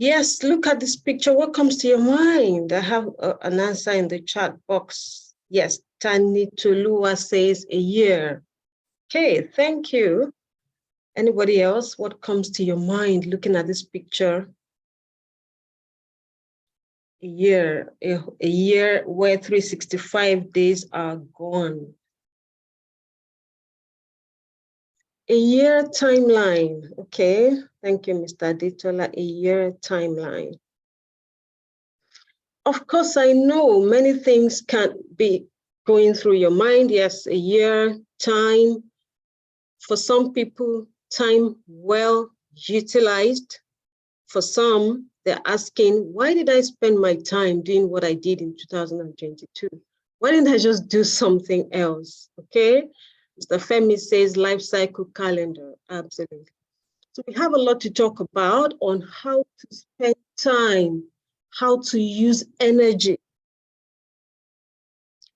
Yes, look at this picture. What comes to your mind? I have an answer in the chat box. Yes, Tani Tulua says a year. Okay, thank you. Anybody else? What comes to your mind looking at this picture? A year where 365 days are gone. A year timeline. Okay, thank you, Mr. Aditola. A year timeline. Of course, I know many things can be going through your mind. Yes, a year, time. For some people, time well utilized. For some, they're asking, why did I spend my time doing what I did in 2022? Why didn't I just do something else? Okay. Mr. Femi says life cycle calendar. Absolutely. So we have a lot to talk about on how to spend time, how to use energy.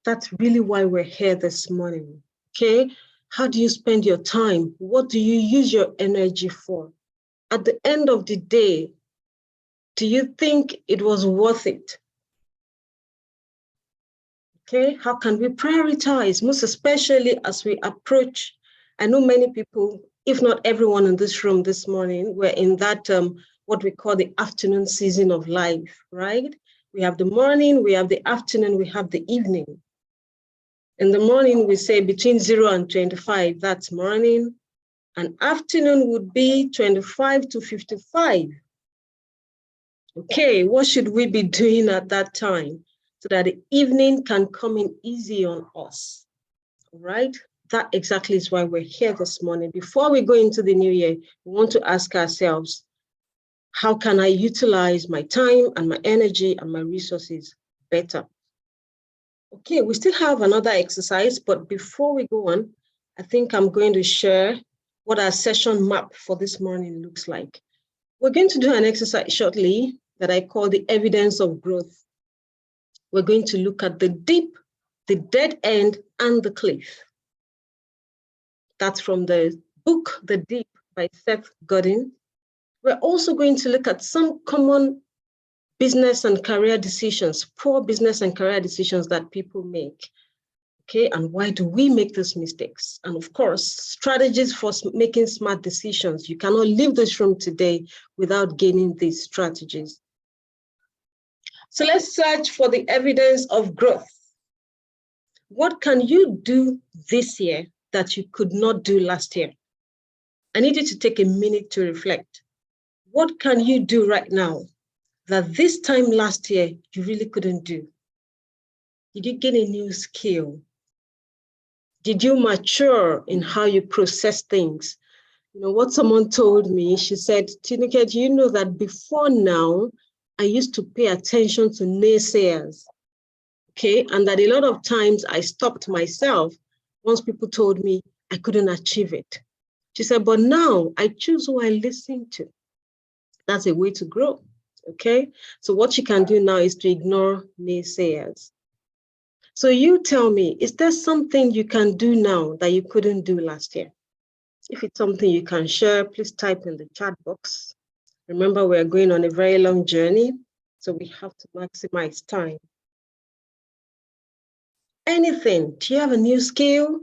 That's really why we're here this morning. Okay. How do you spend your time? What do you use your energy for? At the end of the day, do you think it was worth it? Okay, how can we prioritize, most especially as we approach? I know many people, if not everyone in this room this morning, we're in that what we call the afternoon season of life, right? We have the morning, we have the afternoon, we have the evening. In the morning, we say between 0 and 25, that's morning. And afternoon would be 25 to 55. Okay, what should we be doing at that time so that the evening can come in easy on us, right? That exactly is why we're here this morning. Before we go into the new year, we want to ask ourselves, how can I utilize my time and my energy and my resources better? Okay, we still have another exercise, but before we go on, I think I'm going to share what our session map for this morning looks like. We're going to do an exercise shortly that I call the evidence of growth. We're going to look at the deep, the dead end, and the cliff. That's from the book, The Deep by Seth Godin. We're also going to look at some common business and career decisions, poor business and career decisions that people make. Okay, and why do we make those mistakes? And of course, strategies for making smart decisions. You cannot leave this room today without gaining these strategies. So let's search for the evidence of growth. What can you do this year that you could not do last year? I need you to take a minute to reflect. What can you do right now that this time last year you really couldn't do? Did you gain a new skill? Did you mature in how you process things? You know, what someone told me, she said, Tineke, do you know that before now, I used to pay attention to naysayers, okay? And that a lot of times I stopped myself once people told me I couldn't achieve it. She said, but now I choose who I listen to. That's a way to grow, okay? So what you can do now is to ignore naysayers. So you tell me, is there something you can do now that you couldn't do last year? If it's something you can share, please type in the chat box. Remember, we're going on a very long journey, so we have to maximize time. Anything, do you have a new skill?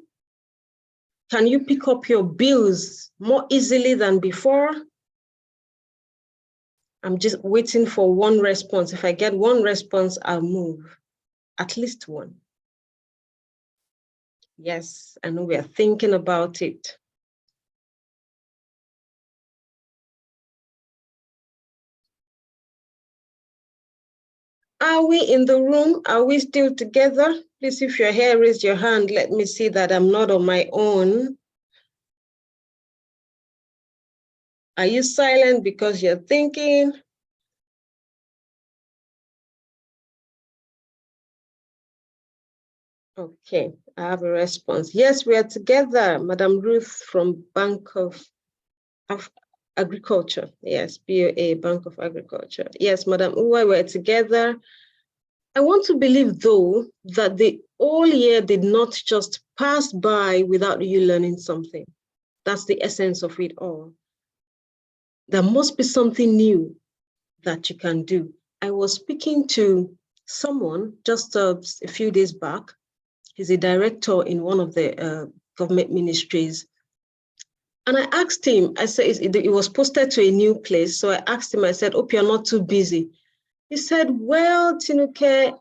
Can you pick up your bills more easily than before? I'm just waiting for one response. If I get one response, I'll move. At least one. Yes, I know we are thinking about it. Are we in the room? Are we still together? Please, if you're here, raise your hand. Let me see that I'm not on my own. Are you silent because you're thinking? Okay, I have a response. Yes, we are together. Madam Ruth from Bank of Agriculture. Yes, BOA, Bank of Agriculture. Yes, Madam Uwa, we're together. I want to believe, though, that the whole year did not just pass by without you learning something. That's the essence of it all. There must be something new that you can do. I was speaking to someone just a few days back. He's a director in one of the government ministries. And I asked him, I said, it was posted to a new place. So I asked him, I said, hope you're not too busy. He said, well, Tinuke,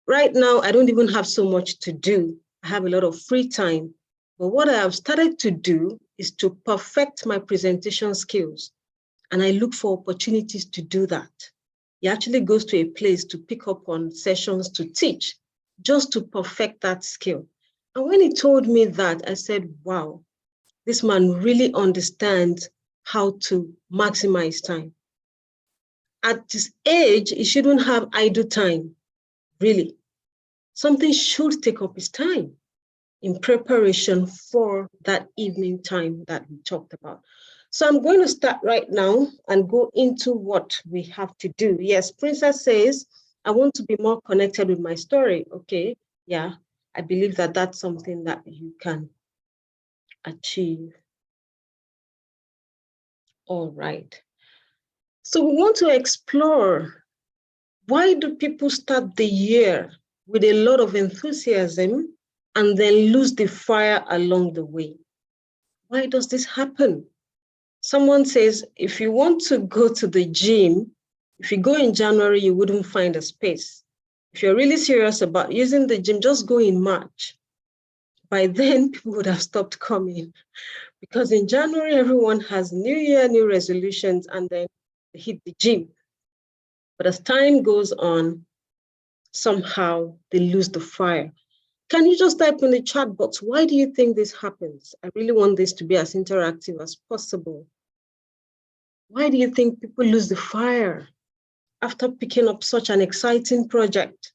right now, I don't even have so much to do. I have a lot of free time. But what I have started to do is to perfect my presentation skills. And I look for opportunities to do that. He actually goes to a place to pick up on sessions to teach, just to perfect that skill. And when he told me that, I said, wow, this man really understands how to maximize time. At this age, he shouldn't have idle time, really. Something should take up his time in preparation for that evening time that we talked about. So I'm going to start right now and go into what we have to do. Yes, Princess says, I want to be more connected with my story. Okay, yeah, I believe that that's something that you can achieve. All right. So we want to explore, why do people start the year with a lot of enthusiasm and then lose the fire along the way? Why does this happen? Someone says, if you want to go to the gym, if you go in January, you wouldn't find a space. If you're really serious about using the gym, just go in March. By then, people would have stopped coming. Because in January, everyone has New Year, new resolutions, and then they hit the gym. But as time goes on, somehow they lose the fire. Can you just type in the chat box, why do you think this happens? I really want this to be as interactive as possible. Why do you think people lose the fire after picking up such an exciting project?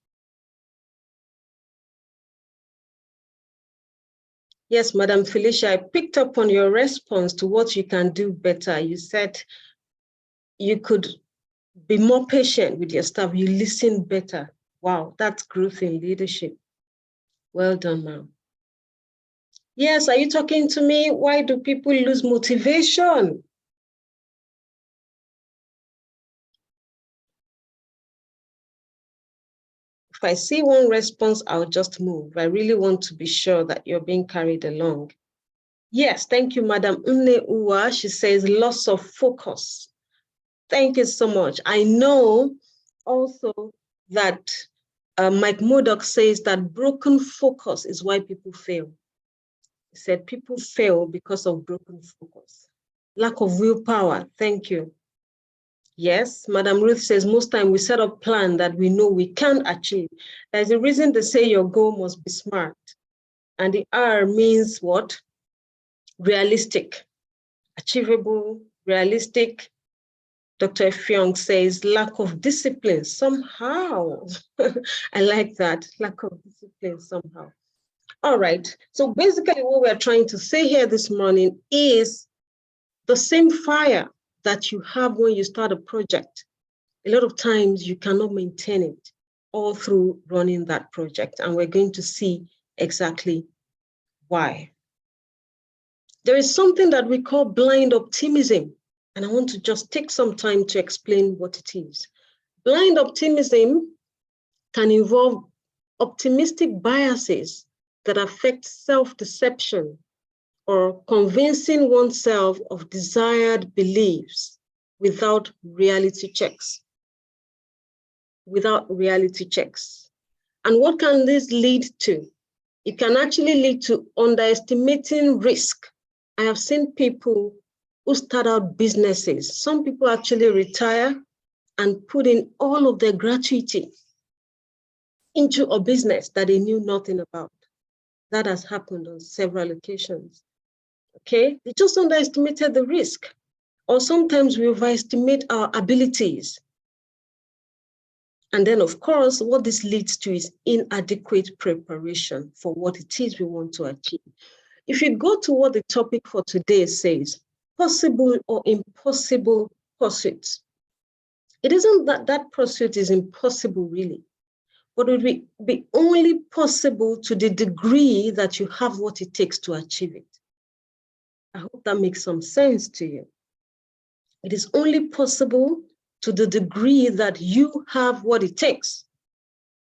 Yes, Madam Felicia, I picked up on your response to what you can do better. You said you could be more patient with your staff. You listen better. Wow, that's growth in leadership. Well done, ma'am. Yes, are you talking to me? Why do people lose motivation? If I see one response, I'll just move. I really want to be sure that you're being carried along. Yes, thank you, Madam Unne Uwa. She says loss of focus. Thank you so much. I know also that Mike Murdoch says that broken focus is why people fail. He said people fail because of broken focus. Lack of willpower. Thank you. Yes, Madam Ruth says most time we set up plan that we know we can achieve. There's a reason they say your goal must be smart. And the R means what? Realistic, achievable, realistic. Dr. Fiong says lack of discipline somehow. I like that, lack of discipline somehow. All right, so basically what we're trying to say here this morning is the same fire that you have when you start a project. A lot of times you cannot maintain it all through running that project, and we're going to see exactly why. There is something that we call blind optimism, and I want to just take some time to explain what it is. Blind optimism can involve optimistic biases that affect self-deception or convincing oneself of desired beliefs without reality checks. And what can this lead to? It can actually lead to underestimating risk. I have seen people who start out businesses. Some people actually retire and put in all of their gratuity into a business that they knew nothing about. That has happened on several occasions. Okay, they just underestimated the risk. Or sometimes we overestimate our abilities. And then, of course, what this leads to is inadequate preparation for what it is we want to achieve. If you go to what the topic for today says, possible or impossible pursuits, it isn't that that pursuit is impossible really, but it will be only possible to the degree that you have what it takes to achieve it. I hope that makes some sense to you. It is only possible to the degree that you have what it takes.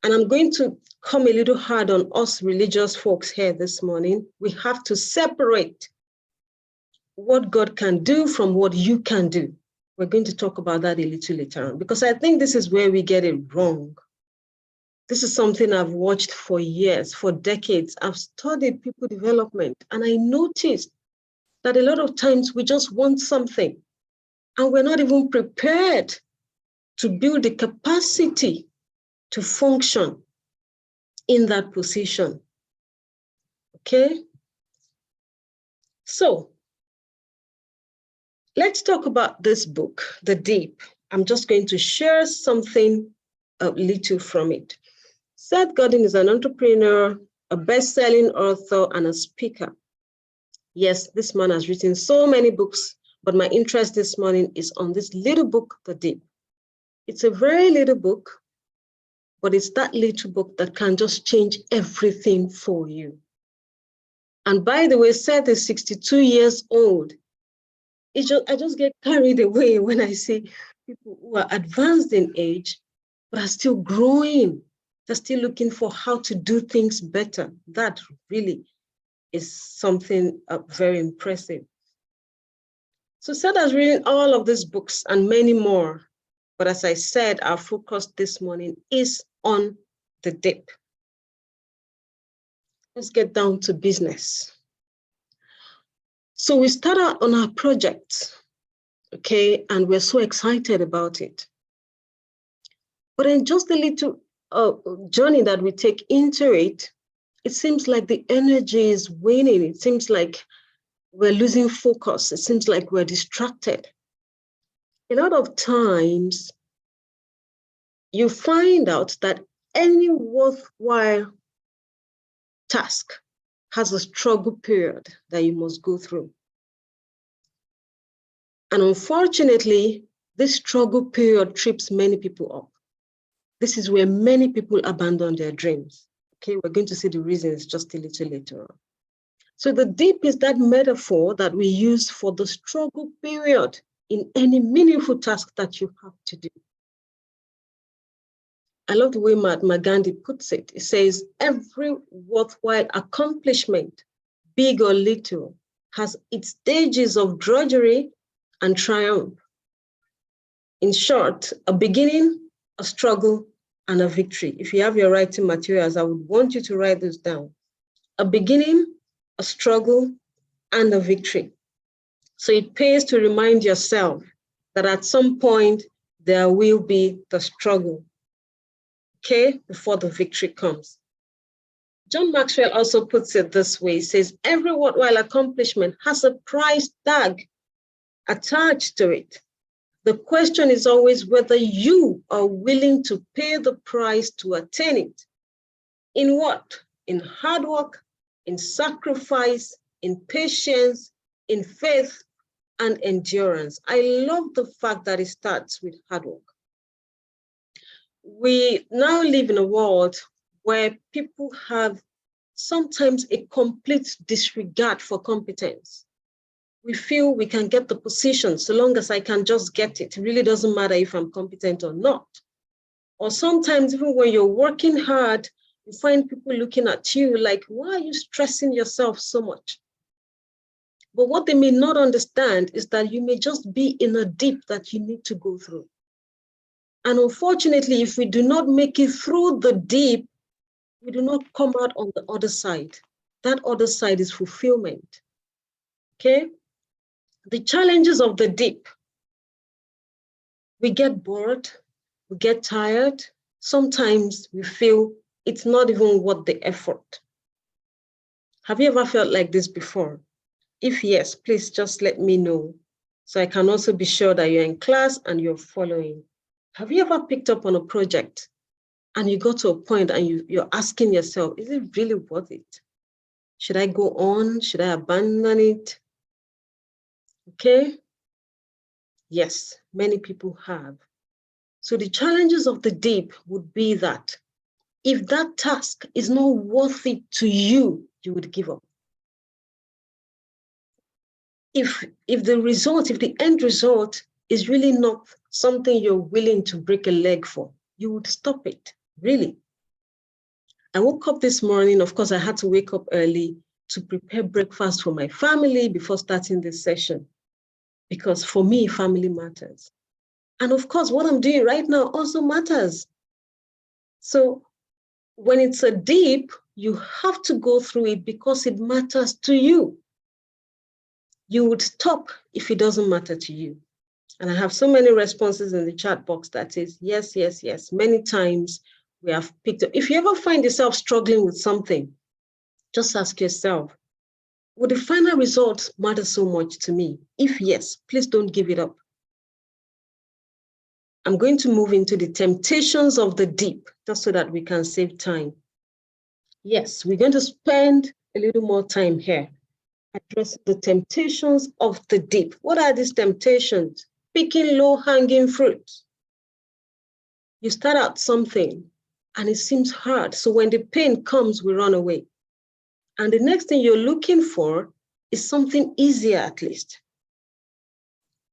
And I'm going to come a little hard on us religious folks here this morning. We have to separate what God can do from what you can do. We're going to talk about that a little later on, because I think this is where we get it wrong. This is something I've watched for years, for decades. I've studied people development, and I noticed that a lot of times we just want something, and we're not even prepared to build the capacity to function in that position. Okay? So, let's talk about this book, The Deep. I'm just going to share something a little from it. Seth Godin is an entrepreneur, a best-selling author, and a speaker. Yes, this man has written so many books, but my interest this morning is on this little book, The Deep. It's a very little book, but it's that little book that can just change everything for you. And by the way, Seth is 62 years old. I just get carried away when I see people who are advanced in age, but are still growing. They're still looking for how to do things better. That really is something very impressive. So Seth has written all of these books and many more. But as I said, our focus this morning is on the deep. Let's get down to business. So we start out on our project, okay, and we're so excited about it. But in just a little journey that we take into it, it seems like the energy is waning. It seems like we're losing focus. It seems like we're distracted. A lot of times, you find out that any worthwhile task has a struggle period that you must go through. And unfortunately, this struggle period trips many people up. This is where many people abandon their dreams. Okay, we're going to see the reasons just a little later on. So the deep is that metaphor that we use for the struggle period in any meaningful task that you have to do. I love the way Mahatma Gandhi puts it. He says, every worthwhile accomplishment, big or little, has its stages of drudgery and triumph. In short, a beginning, a struggle, and a victory. If you have your writing materials, I would want you to write this down. A beginning, a struggle, and a victory. So it pays to remind yourself that at some point there will be the struggle, okay, before the victory comes. John Maxwell also puts it this way. He says, every worthwhile accomplishment has a price tag attached to it. The question is always whether you are willing to pay the price to attain it. In what? In hard work, in sacrifice, in patience, in faith, and endurance. I love the fact that it starts with hard work. We now live in a world where people have sometimes a complete disregard for competence. We feel we can get the position so long as I can just get it. It really doesn't matter if I'm competent or not. Or sometimes even when you're working hard, you find people looking at you like, why are you stressing yourself so much? But what they may not understand is that you may just be in a deep that you need to go through. And unfortunately, if we do not make it through the deep, we do not come out on the other side. That other side is fulfillment. Okay? The challenges of the deep. We get bored, we get tired. Sometimes we feel it's not even worth the effort. Have you ever felt like this before? If yes, please just let me know so I can also be sure that you're in class and you're following. Have you ever picked up on a project and you got to a point and you're asking yourself, is it really worth it? Should I go on? Should I abandon it? Okay. Yes, many people have. So the challenges of the deep would be that if that task is not worth it to you, you would give up. If the end result is really not something you're willing to break a leg for, you would stop it, really. I woke up this morning, of course, I had to wake up early to prepare breakfast for my family before starting this session, because for me, family matters. And of course, what I'm doing right now also matters. So when it's a dip, you have to go through it because it matters to you. You would stop if it doesn't matter to you. And I have so many responses in the chat box that is, yes, yes, yes. Many times we have picked up. If you ever find yourself struggling with something, just ask yourself, would the final result matter so much to me? If yes, please don't give it up. I'm going to move into the temptations of the deep, just so that we can save time. Yes, we're going to spend a little more time here addressing the temptations of the deep. What are these temptations? Picking low-hanging fruit. You start out something and it seems hard. So when the pain comes, we run away. And the next thing you're looking for is something easier, at least.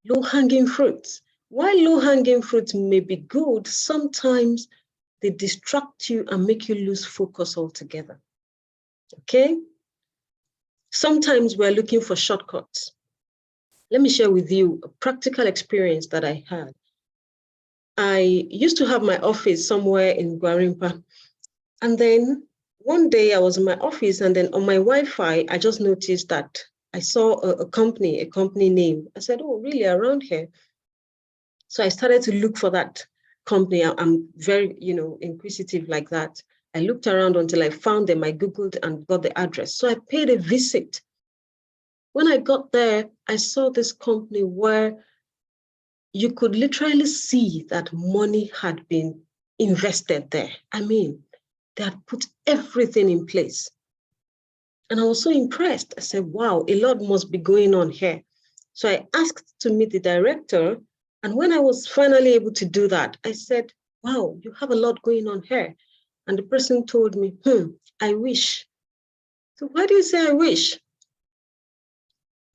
Low-hanging fruits. While low-hanging fruits may be good, sometimes they distract you and make you lose focus altogether. Okay? Sometimes we're looking for shortcuts. Let me share with you a practical experience that I had. I used to have my office somewhere in Gwarimpa. And then one day I was in my office, and then on my Wi-Fi, I just noticed that I saw a company name. I said, oh, really, around here? So I started to look for that company. I'm very, inquisitive like that. I looked around until I found them. I Googled and got the address. So I paid a visit. When I got there, I saw this company where you could literally see that money had been invested there. I mean, they had put everything in place. And I was so impressed. I said, wow, a lot must be going on here. So I asked to meet the director. And when I was finally able to do that, I said, wow, you have a lot going on here. And the person told me, I wish. So why do you say I wish?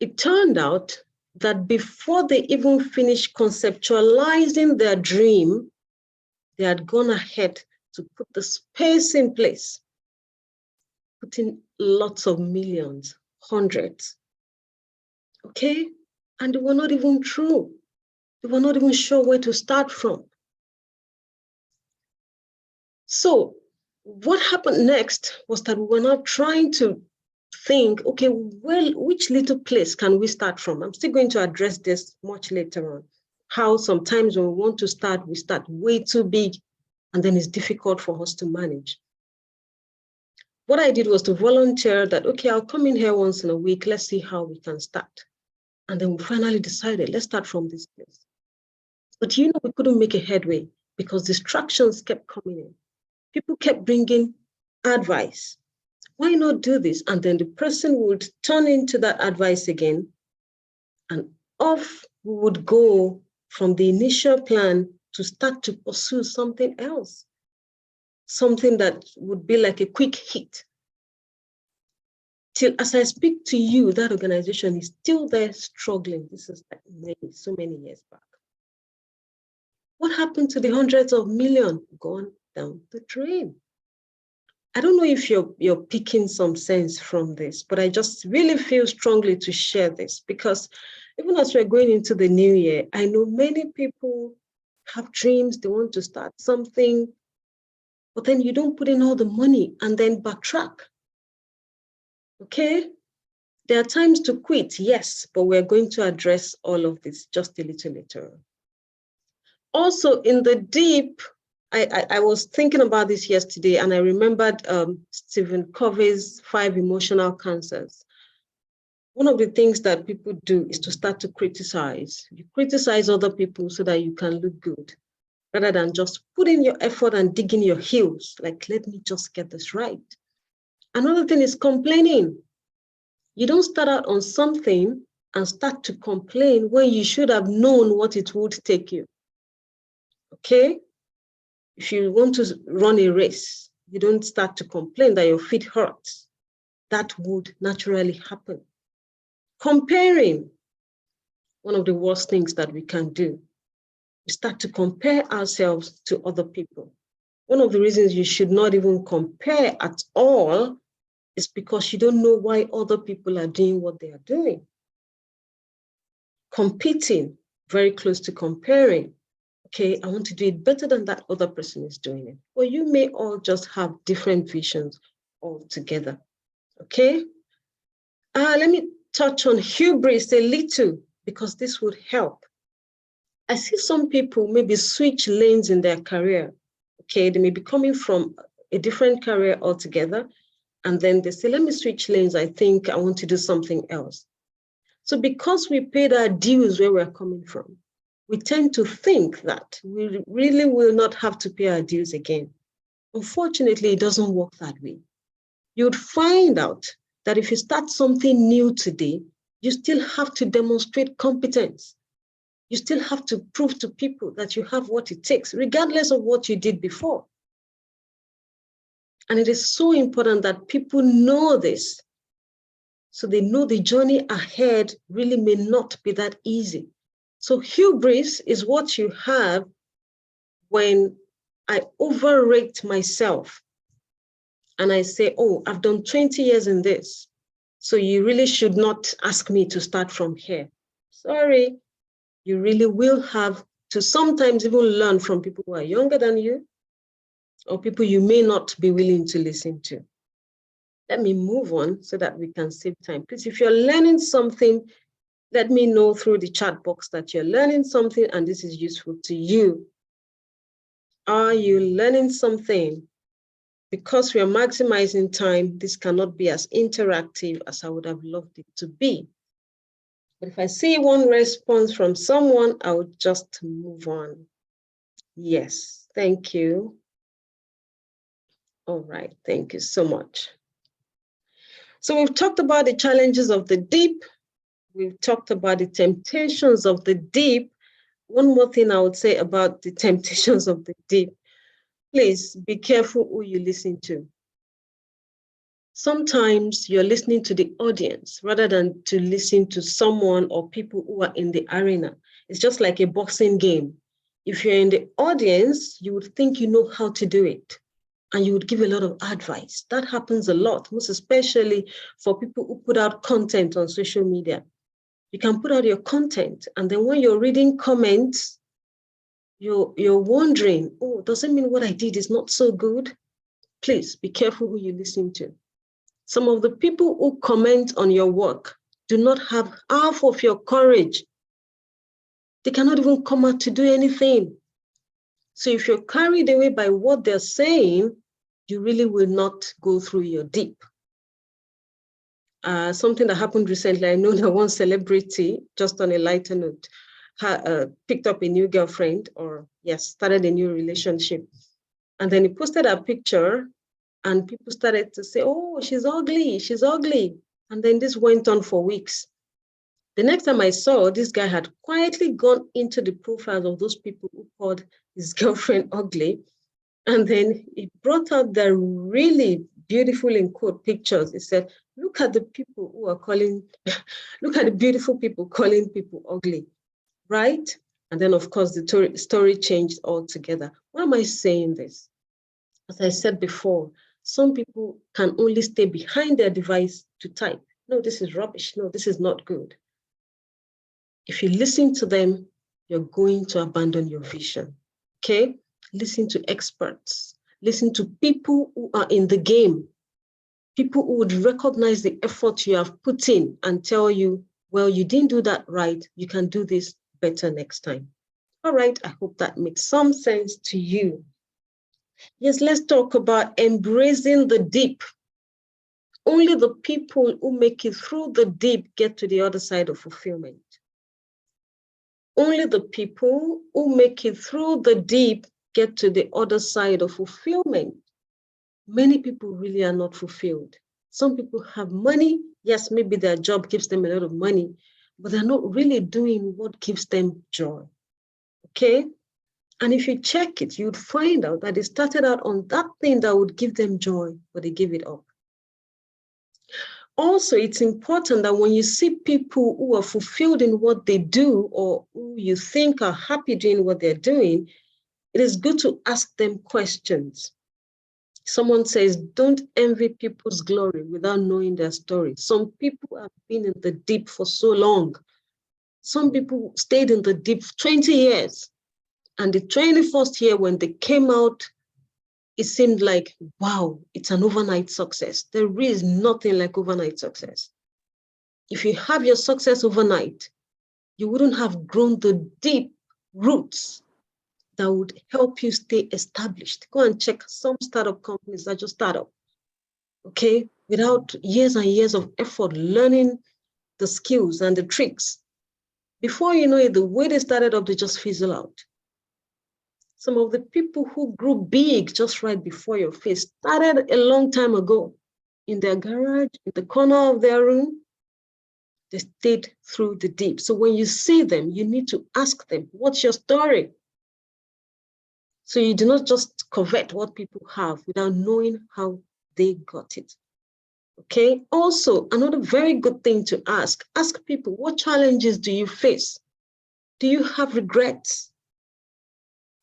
It turned out that before they even finished conceptualizing their dream, they had gone ahead to put the space in place, putting lots of millions, hundreds. Okay? And they were not even true. They were not even sure where to start from. So what happened next was that we were now trying to think, okay, well, which little place can we start from? I'm still going to address this much later on. How sometimes when we want to start, we start way too big, and then it's difficult for us to manage. What I did was to volunteer that, okay, I'll come in here once in a week. Let's see how we can start. And then we finally decided, let's start from this place. But we couldn't make a headway because distractions kept coming in. People kept bringing advice. Why not do this? And then the person would turn into that advice again, and off we would go from the initial plan to start to pursue something else, something that would be like a quick hit. Till as I speak to you, that organization is still there struggling. This is like so many years back. What happened to the hundreds of millions? Gone down the drain. I don't know if you're picking some sense from this, but I just really feel strongly to share this, because even as we're going into the new year, I know many people have dreams, they want to start something, but then you don't put in all the money and then backtrack. Okay? There are times to quit, yes, but we're going to address all of this just a little later on. Also, in the deep, I was thinking about this yesterday, and I remembered Stephen Covey's 5 emotional cancers. One of the things that people do is to start to criticize. You criticize other people so that you can look good, rather than just putting your effort and digging your heels, like, let me just get this right. Another thing is complaining. You don't start out on something and start to complain when you should have known what it would take you. Okay? If you want to run a race, you don't start to complain that your feet hurt. That would naturally happen. Comparing. one of the worst things that we can do. We start to compare ourselves to other people. One of the reasons you should not even compare at all is because you don't know why other people are doing what they are doing. Competing, very close to comparing. Okay, I want to do it better than that other person is doing it. Well, you may all just have different visions altogether. Okay, let me touch on hubris a little because this would help. I see some people maybe switch lanes in their career. Okay, they may be coming from a different career altogether, and then they say, let me switch lanes. I think I want to do something else. So because we paid our dues where we're coming from, we tend to think that we really will not have to pay our dues again. Unfortunately, it doesn't work that way. You'd find out that if you start something new today, you still have to demonstrate competence. You still have to prove to people that you have what it takes, regardless of what you did before. And it is so important that people know this, so they know the journey ahead really may not be that easy. So hubris is what you have when I overrate myself and I say, oh, I've done 20 years in this, so you really should not ask me to start from here. Sorry, you really will have to sometimes even learn from people who are younger than you or people you may not be willing to listen to. Let me move on so that we can save time. Please, if you're learning something, let me know through the chat box that you're learning something and this is useful to you. Are you learning something? Because we are maximizing time, this cannot be as interactive as I would have loved it to be. But if I see one response from someone, I would just move on. Yes, thank you. All right, thank you so much. So we've talked about the challenges of the deep. We've talked about the temptations of the deep. One more thing I would say about the temptations of the deep. Please be careful who you listen to. Sometimes you're listening to the audience rather than to listen to someone or people who are in the arena. It's just like a boxing game. If you're in the audience, you would think you know how to do it, and you would give a lot of advice. That happens a lot, most especially for people who put out content on social media. You can put out your content, and then when you're reading comments, you're wondering, oh, does it mean what I did is not so good? Please be careful who you listen to. Some of the people who comment on your work do not have half of your courage. They cannot even come out to do anything. So if you're carried away by what they're saying, you really will not go through your deep. Something that happened recently, I know that one celebrity, just on a lighter note, picked up a new girlfriend, or yes, started a new relationship. And then he posted a picture and people started to say, oh, she's ugly, she's ugly. And then this went on for weeks. The next time I saw, this guy had quietly gone into the profiles of those people who called his girlfriend ugly. And then he brought out the really beautiful, in quote, pictures. He said, look at the people who are calling, look at the beautiful people calling people ugly, right? And then, of course, the story changed altogether. Why am I saying this? As I said before, some people can only stay behind their device to type. No, this is rubbish. No, this is not good. If you listen to them, you're going to abandon your vision, okay? Listen to experts. Listen to people who are in the game, people who would recognize the effort you have put in and tell you, well, you didn't do that right. You can do this better next time. All right, I hope that makes some sense to you. Yes, let's talk about embracing the deep. Only the people who make it through the deep get to the other side of fulfillment. Only the people who make it through the deep get to the other side of fulfillment. Many people really are not fulfilled. Some people have money. Yes, maybe their job gives them a lot of money, but they're not really doing what gives them joy. Okay? And if you check it, you'd find out that they started out on that thing that would give them joy, but they gave it up. Also, it's important that when you see people who are fulfilled in what they do or who you think are happy doing what they're doing, it is good to ask them questions. Someone says, don't envy people's glory without knowing their story. Some people have been in the deep for so long. Some people stayed in the deep 20 years. And the 21st year, when they came out, it seemed like, wow, it's an overnight success. There is nothing like overnight success. If you have your success overnight, you wouldn't have grown the deep roots that would help you stay established. Go and check some startup companies that just start up, okay? Without years and years of effort, learning the skills and the tricks. Before you know it, the way they started up, they just fizzle out. Some of the people who grew big just right before your face started a long time ago in their garage, in the corner of their room. They stayed through the deep. So when you see them, you need to ask them, what's your story? So you do not just covet what people have without knowing how they got it. Okay. Also, another very good thing to ask people, what challenges do you face? Do you have regrets?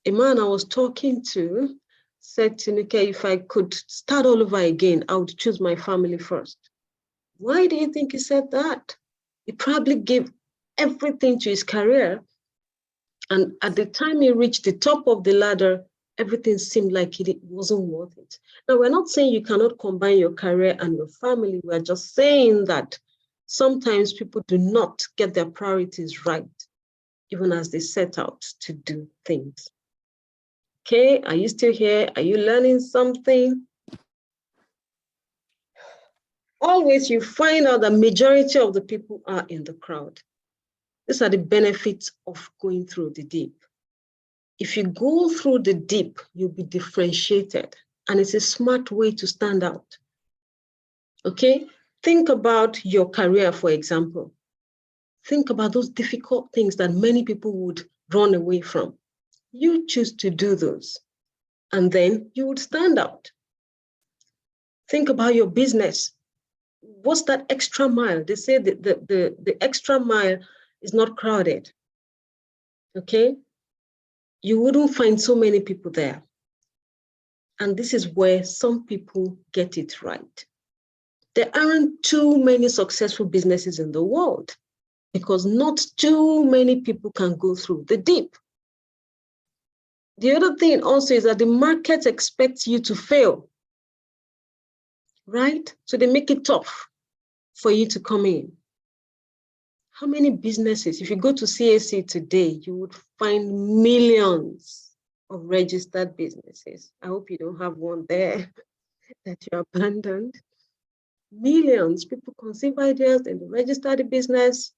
A man I was talking to said to me, if I could start all over again, I would choose my family first. Why do you think he said that? He probably gave everything to his career. And at the time he reached the top of the ladder, everything seemed like it wasn't worth it. Now, we're not saying you cannot combine your career and your family. We're just saying that sometimes people do not get their priorities right, even as they set out to do things. Okay, are you still here? Are you learning something? Always you find out the majority of the people are in the crowd. These are the benefits of going through the deep. If you go through the deep, you'll be differentiated, and it's a smart way to stand out. Okay, think about your career, for example. Think about those difficult things that many people would run away from. You choose to do those, and then you would stand out. Think about your business. What's that extra mile? They say that the extra mile is not crowded. Okay, you wouldn't find so many people there. And this is where some people get it right. There aren't too many successful businesses in the world because not too many people can go through the deep. The other thing also is that the market expects you to fail, right? So they make it tough for you to come in. How many businesses, if you go to CAC today, you would find millions of registered businesses. I hope you don't have one there that you abandoned. Millions, people conceive ideas and they register the business.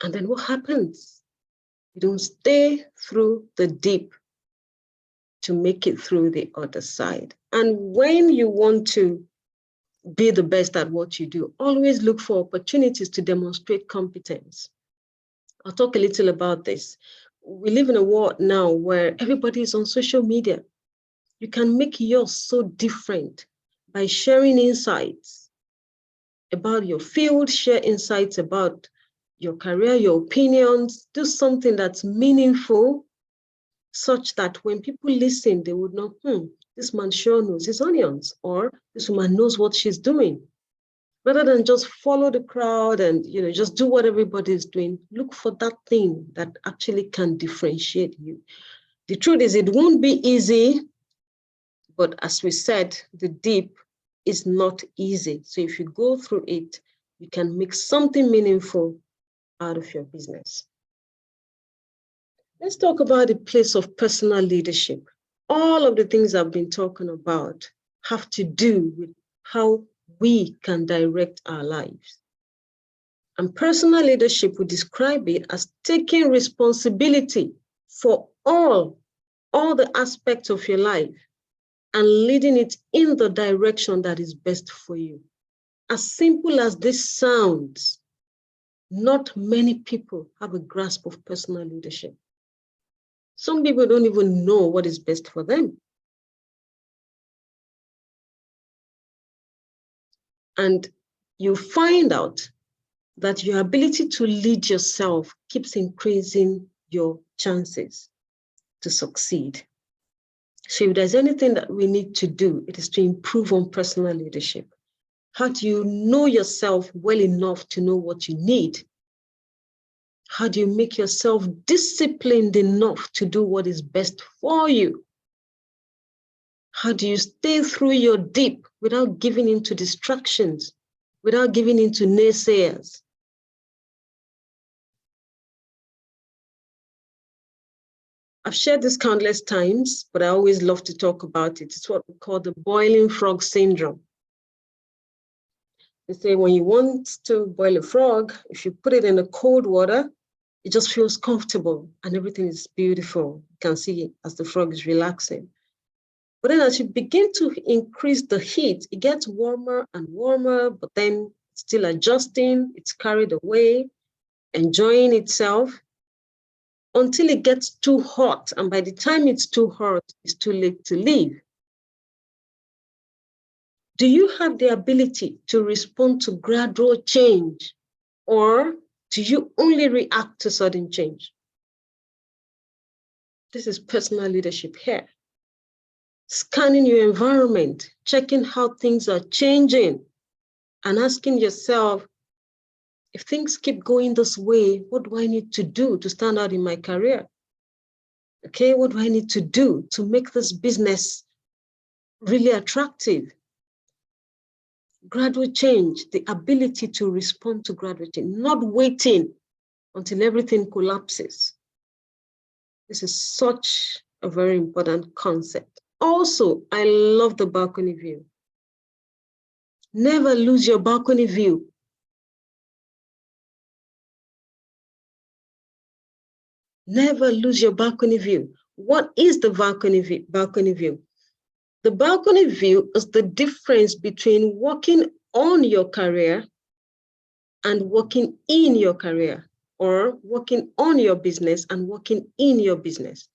And then what happens? You don't stay through the deep to make it through the other side. And when you want to be the best at what you do, always look for opportunities to demonstrate competence. I'll talk a little about this. We live in a world now where everybody is on social media. You can make yours so different by sharing insights about your field, share insights about your career, your opinions, do something that's meaningful such that when people listen, they would know, this man sure knows his onions, or this woman knows what she's doing. Rather than just follow the crowd and just do what everybody is doing, look for that thing that actually can differentiate you. The truth is, it won't be easy, but as we said, the deep is not easy. So if you go through it, you can make something meaningful out of your business. Let's talk about the place of personal leadership. All of the things I've been talking about have to do with how we can direct our lives. And personal leadership, we describe it as taking responsibility for all the aspects of your life and leading it in the direction that is best for you. As simple as this sounds, not many people have a grasp of personal leadership. Some people don't even know what is best for them. And you find out that your ability to lead yourself keeps increasing your chances to succeed. So if there's anything that we need to do, it is to improve on personal leadership. How do you know yourself well enough to know what you need? How do you make yourself disciplined enough to do what is best for you? How do you stay through your deep without giving in to distractions, without giving in to naysayers? I've shared this countless times, but I always love to talk about it. It's what we call the boiling frog syndrome. They say when you want to boil a frog, if you put it in the cold water, it just feels comfortable and everything is beautiful. You can see as the frog is relaxing. But then as you begin to increase the heat, it gets warmer and warmer, but then it's still adjusting, it's carried away, enjoying itself until it gets too hot. And by the time it's too hot, it's too late to leave. Do you have the ability to respond to gradual change, or do you only react to sudden change? This is personal leadership here. Scanning your environment, checking how things are changing, and asking yourself, if things keep going this way, what do I need to do to stand out in my career? Okay, what do I need to do to make this business really attractive? Gradual change, the ability to respond to gradual change, not waiting until everything collapses. This is such a very important concept. Also, I love the balcony view. Never lose your balcony view. Never lose your balcony view. What is the balcony view? The balcony view is the difference between working on your career and working in your career, or working on your business and working in your business.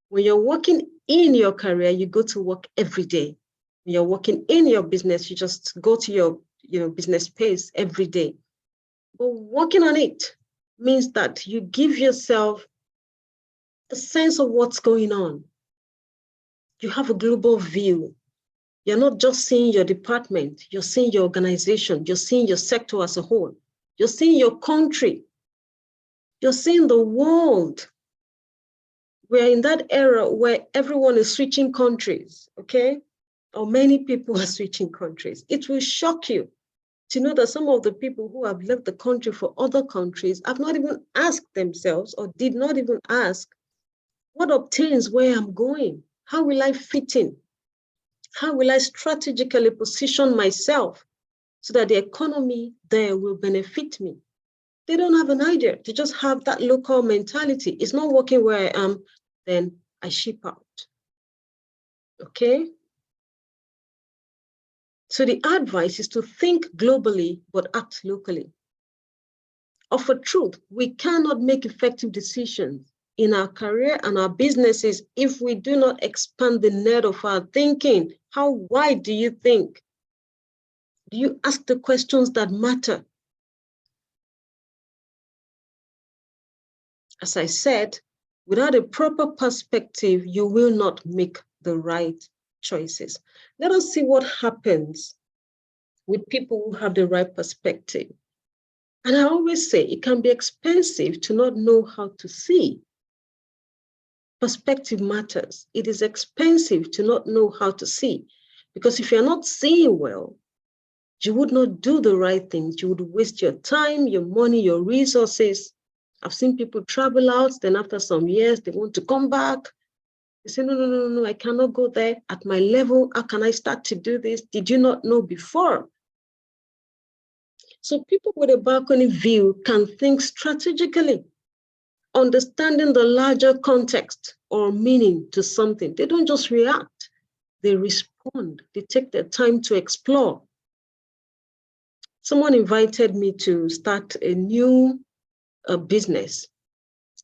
When you're working in your career, you go to work every day. When you're working in your business, you just go to your business pace every day. But working on it means that you give yourself a sense of what's going on. You have a global view. You're not just seeing your department, you're seeing your organization, you're seeing your sector as a whole, you're seeing your country, you're seeing the world. We're in that era where everyone is switching countries, okay? Or many people are switching countries. It will shock you to know that some of the people who have left the country for other countries have not even asked themselves, or did not even ask, what obtains where I'm going? How will I fit in? How will I strategically position myself so that the economy there will benefit me? They don't have an idea. They just have that local mentality. It's not working where I am, then I ship out. Okay? So the advice is to think globally, but act locally. Of a truth, we cannot make effective decisions in our career and our businesses if we do not expand the net of our thinking. How wide do you think? Do you ask the questions that matter? As I said, without a proper perspective, you will not make the right choices. Let us see what happens with people who have the right perspective. And I always say it can be expensive to not know how to see. Perspective matters. It is expensive to not know how to see, because if you're not seeing well, you would not do the right things. You would waste your time, your money, your resources. I've seen people travel out, then after some years, they want to come back. They say, no, I cannot go there at my level. How can I start to do this? Did you not know before? So people with a balcony view can think strategically, understanding the larger context or meaning to something. They don't just react, they respond. They take their time to explore. Someone invited me to start a new business.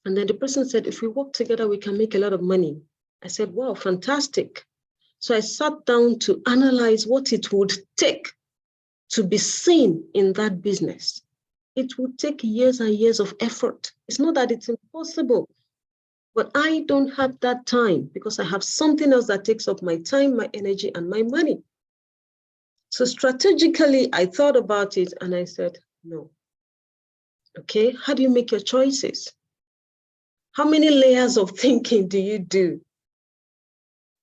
And then the person said, if we work together, we can make a lot of money. I said, wow, fantastic. So I sat down to analyze what it would take to be seen in that business, it will take years and years of effort. It's not that it's impossible, but I don't have that time because I have something else that takes up my time, my energy, and my money. So strategically, I thought about it and I said, no. Okay, how do you make your choices? How many layers of thinking do you do?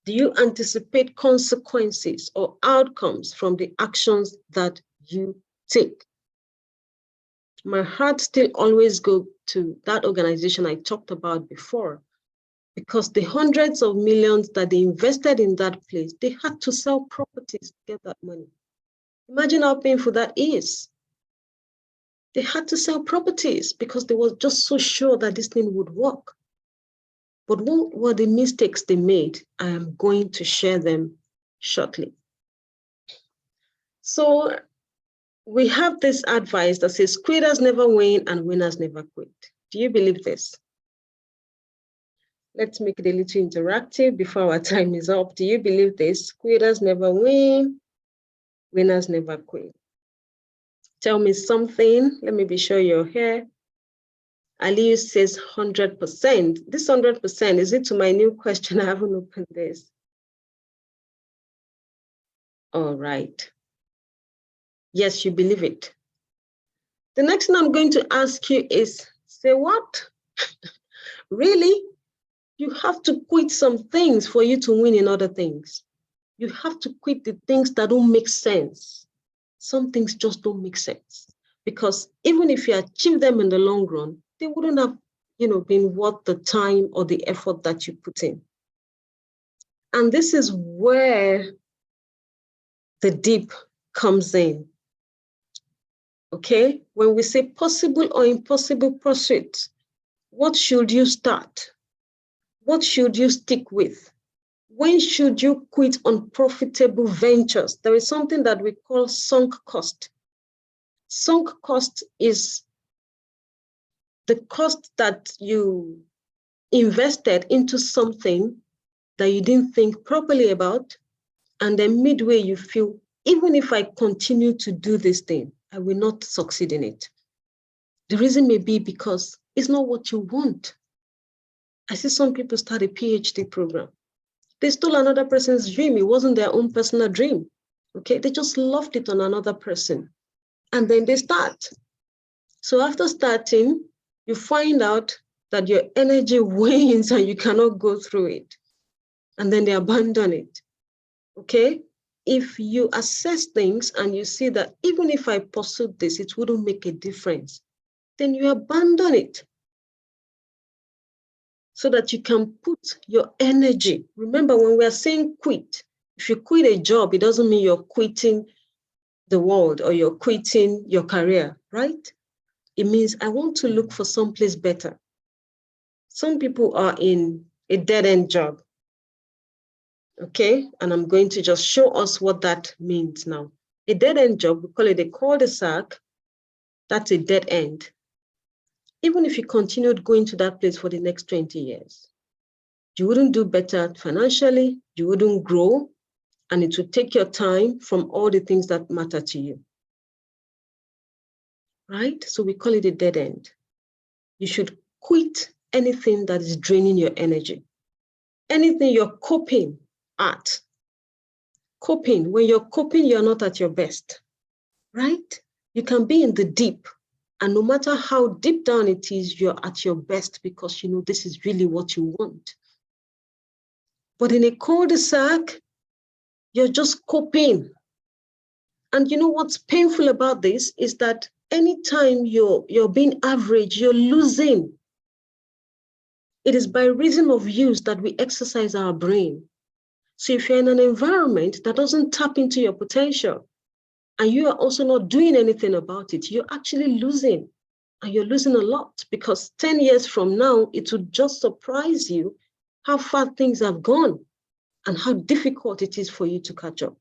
Do you anticipate consequences or outcomes from the actions that you take? My heart still always goes to that organization I talked about before, because the hundreds of millions that they invested in that place, they had to sell properties to get that money. Imagine how painful that is. They had to sell properties because they were just so sure that this thing would work. But what were the mistakes they made? I am going to share them shortly. So we have this advice that says quitters never win and winners never quit. Do you believe this? Let's make it a little interactive before our time is up. Do you believe this? Quitters never win, winners never quit. Tell me something. Let me be sure you're here. Ali says 100%. This 100%, is it to my new question? I haven't opened this. All right. Yes, you believe it. The next thing I'm going to ask you is, say what? Really? You have to quit some things for you to win in other things. You have to quit the things that don't make sense. Some things just don't make sense. Because even if you achieve them in the long run, they wouldn't have, been worth the time or the effort that you put in. And this is where the deep comes in. Okay? When we say possible or impossible pursuits, what should you start? What should you stick with? When should you quit unprofitable ventures? There is something that we call sunk cost. Sunk cost is the cost that you invested into something that you didn't think properly about, and then midway you feel, even if I continue to do this thing, I will not succeed in it. The reason may be because it's not what you want. I see some people start a PhD program. They stole another person's dream. It wasn't their own personal dream. Okay, they just loved it on another person. And then they start. So after starting, you find out that your energy wanes and you cannot go through it. And then they abandon it. Okay? If you assess things and you see that even if I pursued this, it wouldn't make a difference, then you abandon it so that you can put your energy. Remember, when we are saying quit, if you quit a job, it doesn't mean you're quitting the world or you're quitting your career, right? It means I want to look for someplace better. Some people are in a dead-end job, okay? And I'm going to just show us what that means now. A dead-end job, we call it a cul-de-sac. That's a dead end. Even if you continued going to that place for the next 20 years, you wouldn't do better financially, you wouldn't grow, and it would take your time from all the things that matter to you. Right? So we call it a dead end. You should quit anything that is draining your energy. Anything you're coping at. Coping, when you're coping, you're not at your best. Right? You can be in the deep. And no matter how deep down it is, you're at your best because you know this is really what you want. But in a cul-de-sac, you're just coping. And you know what's painful about this is that anytime you're being average, you're losing. It is by reason of use that we exercise our brain. So if you're in an environment that doesn't tap into your potential, and you are also not doing anything about it, you're actually losing. And you're losing a lot because 10 years from now, it would just surprise you how far things have gone and how difficult it is for you to catch up.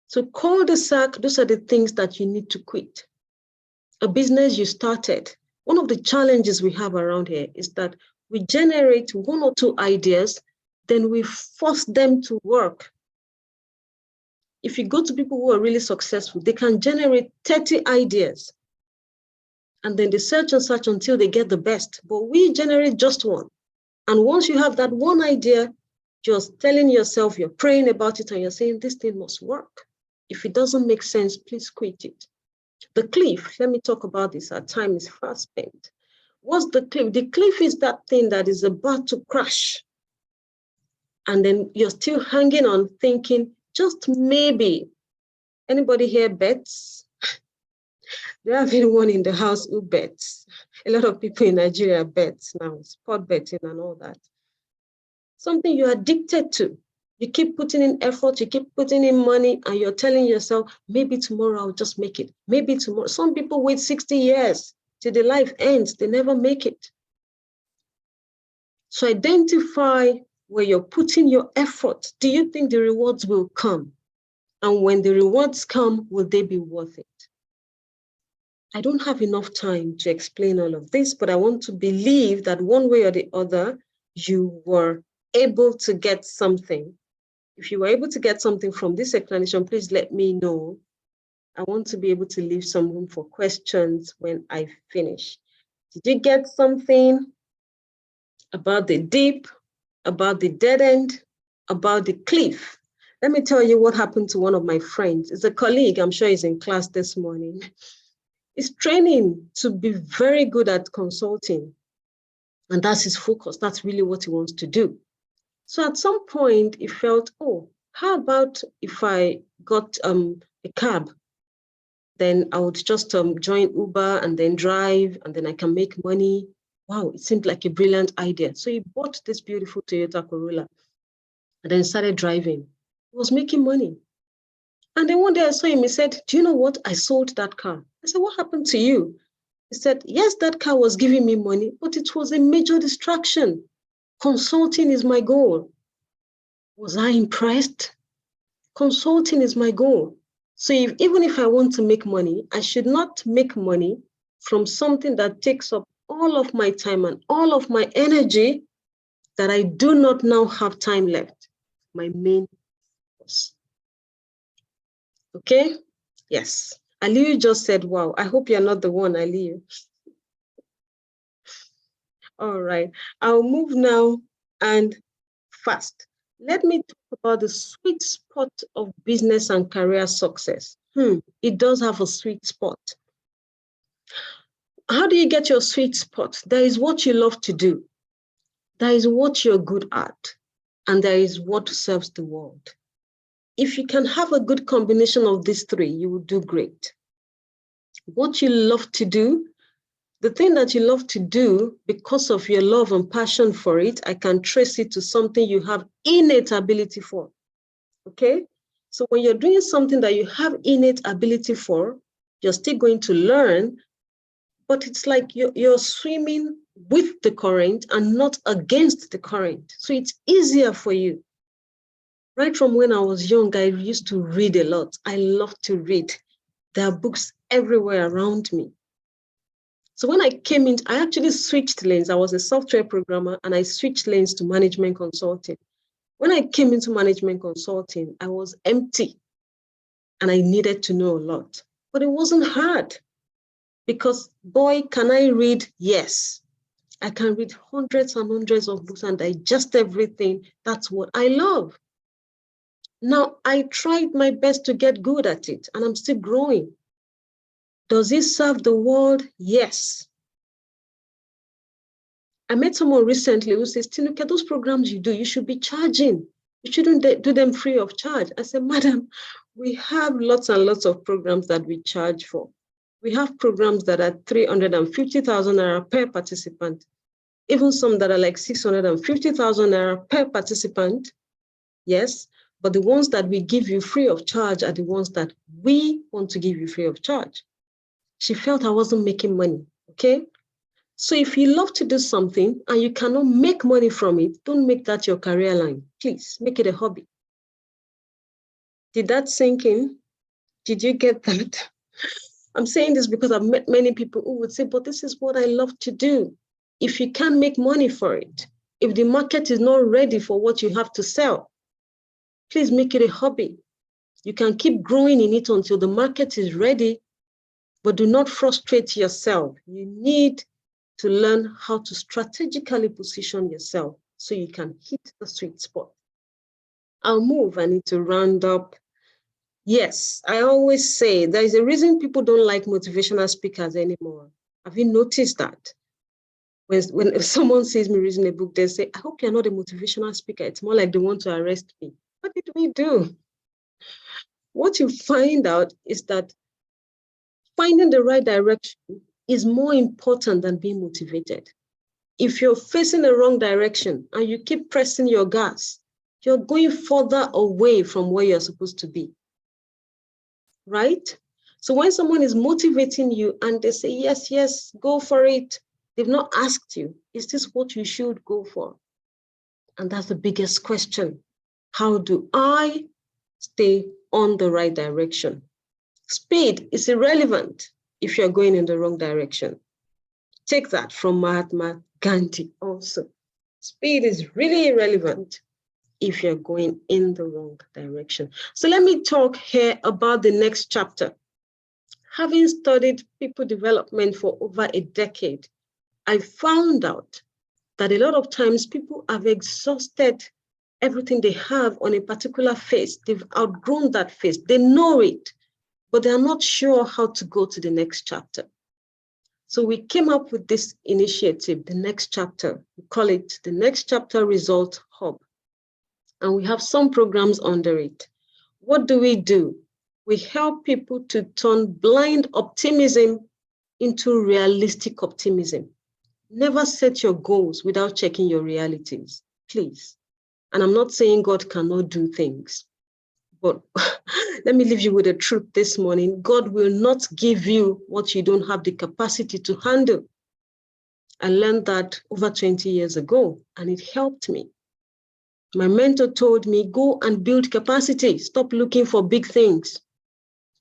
So cul-de-sac, those are the things that you need to quit. A business you started. One of the challenges we have around here is that we generate one or two ideas, then we force them to work. If you go to people who are really successful, they can generate 30 ideas. And then they search and search until they get the best. But we generate just one. And once you have that one idea, just telling yourself, you're praying about it, and you're saying, this thing must work. If it doesn't make sense, please quit it. The cliff, let me talk about this. Our time is fast spent. What's the cliff? The cliff is that thing that is about to crash. And then you're still hanging on thinking, just maybe. Anybody here bets? Do you have anyone in the house who bets? A lot of people in Nigeria bet now, sport betting and all that. Something you're addicted to. You keep putting in effort, you keep putting in money, and you're telling yourself, maybe tomorrow I'll just make it. Maybe tomorrow. Some people wait 60 years till their life ends. They never make it. So identify where you're putting your effort. Do you think the rewards will come? And when the rewards come, will they be worth it? I don't have enough time to explain all of this, but I want to believe that one way or the other, you were able to get something. If you were able to get something from this explanation, please let me know. I want to be able to leave some room for questions when I finish. Did you get something about the deep, about the dead end, about the cliff? Let me tell you what happened to one of my friends. It's a colleague, I'm sure he's in class this morning. He's training to be very good at consulting. And that's his focus. That's really what he wants to do. So at some point, he felt, oh, how about if I got a cab? Then I would just join Uber and then drive, and then I can make money. Wow, it seemed like a brilliant idea. So he bought this beautiful Toyota Corolla and then started driving. He was making money. And then one day I saw him, he said, do you know what? I sold that car. I said, what happened to you? He said, yes, that car was giving me money, but it was a major distraction. Consulting is my goal. Was I impressed? Consulting is my goal. So even if I want to make money, I should not make money from something that takes up all of my time and all of my energy that I do not now have time left. My main focus. Okay? Yes. Aliyu just said, wow, I hope you're not the one, Aliyu. All right. I'll move now and fast. Let me talk about the sweet spot of business and career success. It does have a sweet spot. How do you get your sweet spot? There is what you love to do. There is what you're good at. And there is what serves the world. If you can have a good combination of these three, you will do great. What you love to do, the thing that you love to do, because of your love and passion for it, I can trace it to something you have innate ability for. Okay? So when you're doing something that you have innate ability for, you're still going to learn, but it's like you're swimming with the current and not against the current. So it's easier for you. Right from when I was young, I used to read a lot. I love to read. There are books everywhere around me. So when I came in, I actually switched lanes. I was a software programmer and I switched lanes to management consulting. When I came into management consulting, I was empty and I needed to know a lot. But it wasn't hard because, boy, can I read? Yes. I can read hundreds and hundreds of books and digest everything. That's what I love. Now, I tried my best to get good at it, and I'm still growing. Does it serve the world? Yes. I met someone recently who says, Tinuka, those programs you do, you should be charging. You shouldn't do them free of charge. I said, madam, we have lots and lots of programs that we charge for. We have programs that are 350,000 naira per participant, even some that are like 650,000 naira per participant. Yes. But the ones that we give you free of charge are the ones that we want to give you free of charge. She felt I wasn't making money, okay? So if you love to do something and you cannot make money from it, don't make that your career line. Please, make it a hobby. Did that sink in? Did you get that? I'm saying this because I've met many people who would say, but this is what I love to do. If you can't make money for it, if the market is not ready for what you have to sell, please make it a hobby. You can keep growing in it until the market is ready, but do not frustrate yourself. You need to learn how to strategically position yourself so you can hit the sweet spot. I'll move. I need to round up. Yes, I always say there is a reason people don't like motivational speakers anymore. Have you noticed that? When someone sees me reading a book, they say, I hope you're not a motivational speaker. It's more like they want to arrest me. What did we do? What you find out is that finding the right direction is more important than being motivated. If you're facing the wrong direction and you keep pressing your gas, you're going further away from where you're supposed to be, right? So when someone is motivating you and they say, yes, yes, go for it, they've not asked you, is this what you should go for? And that's the biggest question. How do I stay on the right direction? Speed is irrelevant if you're going in the wrong direction. Take that from Mahatma Gandhi also. Speed is really irrelevant if you're going in the wrong direction. So let me talk here about the next chapter. Having studied people development for over a decade, I found out that a lot of times people have exhausted everything they have on a particular phase. They've outgrown that phase. They know it, but they're not sure how to go to the next chapter. So we came up with this initiative, the next chapter. We call it the Next Chapter Result Hub. And we have some programs under it. What do? We help people to turn blind optimism into realistic optimism. Never set your goals without checking your realities, please. And I'm not saying God cannot do things, but let me leave you with the truth this morning. God will not give you what you don't have the capacity to handle. I learned that over 20 years ago, and it helped me. My mentor told me, go and build capacity. Stop looking for big things.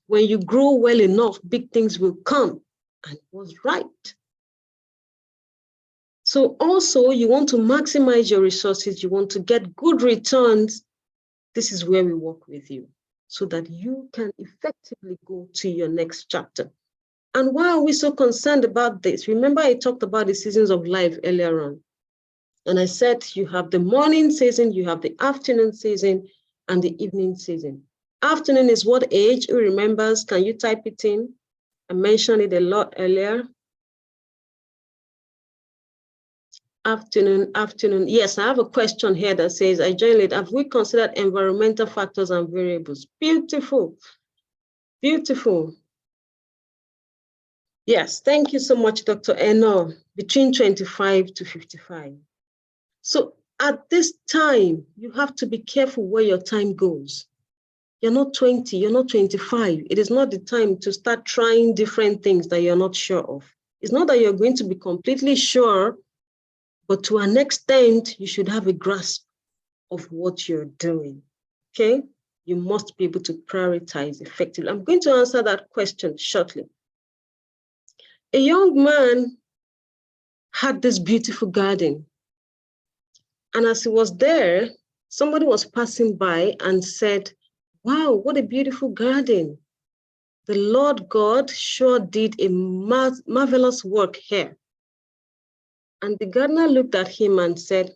When you grow well enough, big things will come. And he was right. So also, you want to maximize your resources. You want to get good returns. This is where we work with you so that you can effectively go to your next chapter. And why are we so concerned about this? Remember, I talked about the seasons of life earlier on. And I said, you have the morning season, you have the afternoon season, and the evening season. Afternoon is what age? Who remembers? Can you type it in? I mentioned it a lot earlier. Afternoon. Yes, I have a question here that says, I joined it. Have we considered environmental factors and variables? Beautiful. Beautiful. Yes, thank you so much, Dr. Eno. Between 25 to 55. So at this time, you have to be careful where your time goes. You're not 20, you're not 25. It is not the time to start trying different things that you're not sure of. It's not that you're going to be completely sure, but to an extent, you should have a grasp of what you're doing, okay? You must be able to prioritize effectively. I'm going to answer that question shortly. A young man had this beautiful garden. And as he was there, somebody was passing by and said, wow, what a beautiful garden. The Lord God sure did a marvelous work here. And the gardener looked at him and said,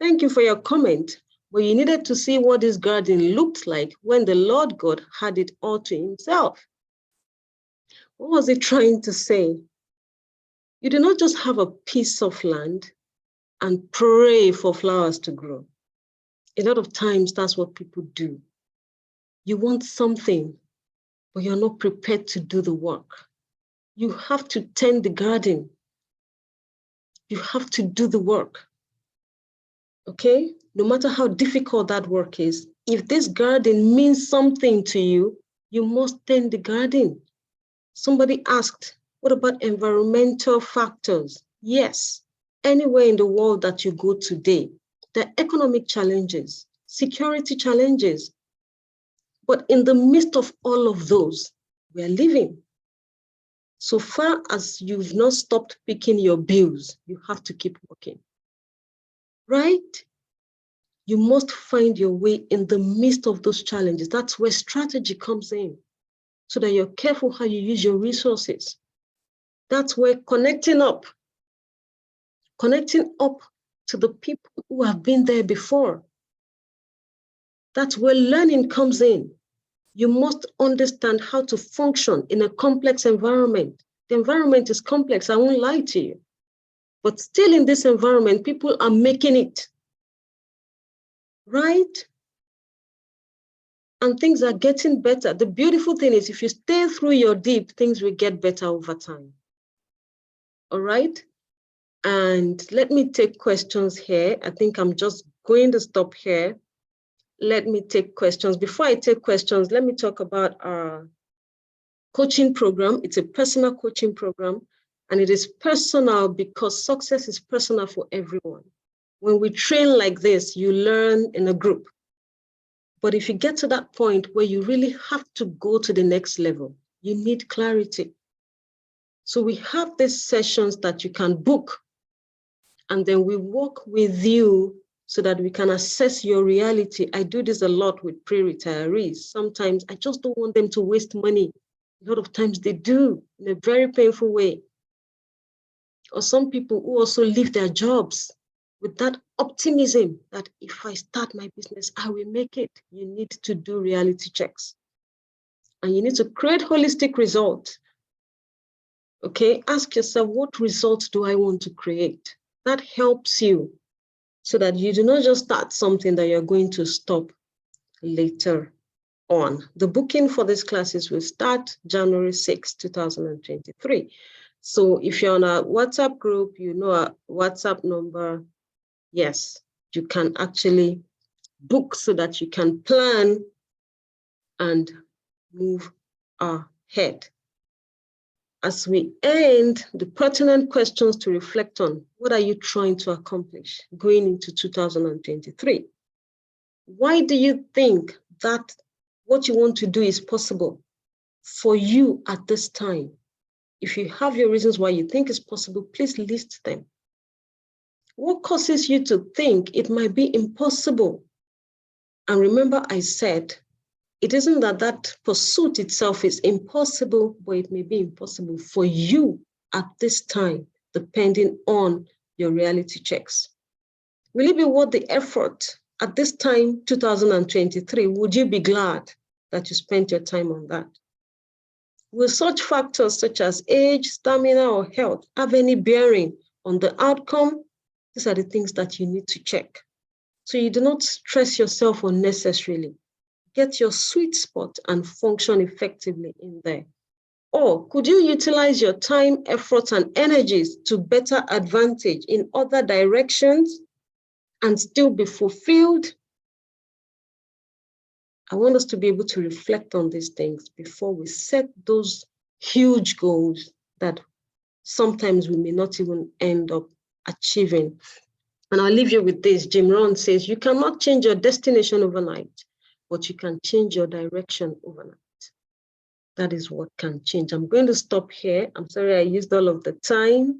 thank you for your comment, but you needed to see what this garden looked like when the Lord God had it all to himself. What was he trying to say? You do not just have a piece of land and pray for flowers to grow. A lot of times, that's what people do. You want something, but you're not prepared to do the work. You have to tend the garden. You have to do the work. Okay? No matter how difficult that work is, if this garden means something to you, you must tend the garden. Somebody asked, what about environmental factors? Yes, anywhere in the world that you go today, there are economic challenges, security challenges. But in the midst of all of those, we are living. So far as you've not stopped picking your bills, you have to keep working. Right? You must find your way in the midst of those challenges. That's where strategy comes in, so that you're careful how you use your resources. That's where connecting up to the people who have been there before. That's where learning comes in. You must understand how to function in a complex environment. The environment is complex, I won't lie to you. But still in this environment, people are making it, right? And things are getting better. The beautiful thing is if you stay through your deep, things will get better over time. All right? And let me take questions here. I think I'm just going to stop here. Let me take questions. Before I take questions, let me talk about our coaching program. It's a personal coaching program, and it is personal because success is personal for everyone. When we train like this, you learn in a group. But if you get to that point where you really have to go to the next level, you need clarity. So we have these sessions that you can book, and then we work with you so that we can assess your reality. I do this a lot with pre-retirees. Sometimes I just don't want them to waste money. A lot of times they do in a very painful way. Or some people who also leave their jobs with that optimism that if I start my business, I will make it. You need to do reality checks. And you need to create holistic results. Okay, ask yourself, what results do I want to create? That helps you so that you do not just start something that you're going to stop later on. The booking for these classes will start January 6, 2023. So if you're on a WhatsApp group, you know a WhatsApp number, yes, you can actually book so that you can plan and move ahead. As we end, the pertinent questions to reflect on: what are you trying to accomplish going into 2023? Why do you think that what you want to do is possible for you at this time? If you have your reasons why you think it's possible, please list them. What causes you to think it might be impossible? And remember, I said, it isn't that that pursuit itself is impossible, but it may be impossible for you at this time, depending on your reality checks. Will it be worth the effort at this time, 2023? Would you be glad that you spent your time on that? Will such factors such as age, stamina, or health have any bearing on the outcome? These are the things that you need to check. So you do not stress yourself unnecessarily. Get your sweet spot and function effectively in there. Or could you utilize your time, efforts, and energies to better advantage in other directions and still be fulfilled? I want us to be able to reflect on these things before we set those huge goals that sometimes we may not even end up achieving. And I'll leave you with this. Jim Rohn says, you cannot change your destination overnight, but you can change your direction overnight. That is what can change. I'm going to stop here. I'm sorry I used all of the time.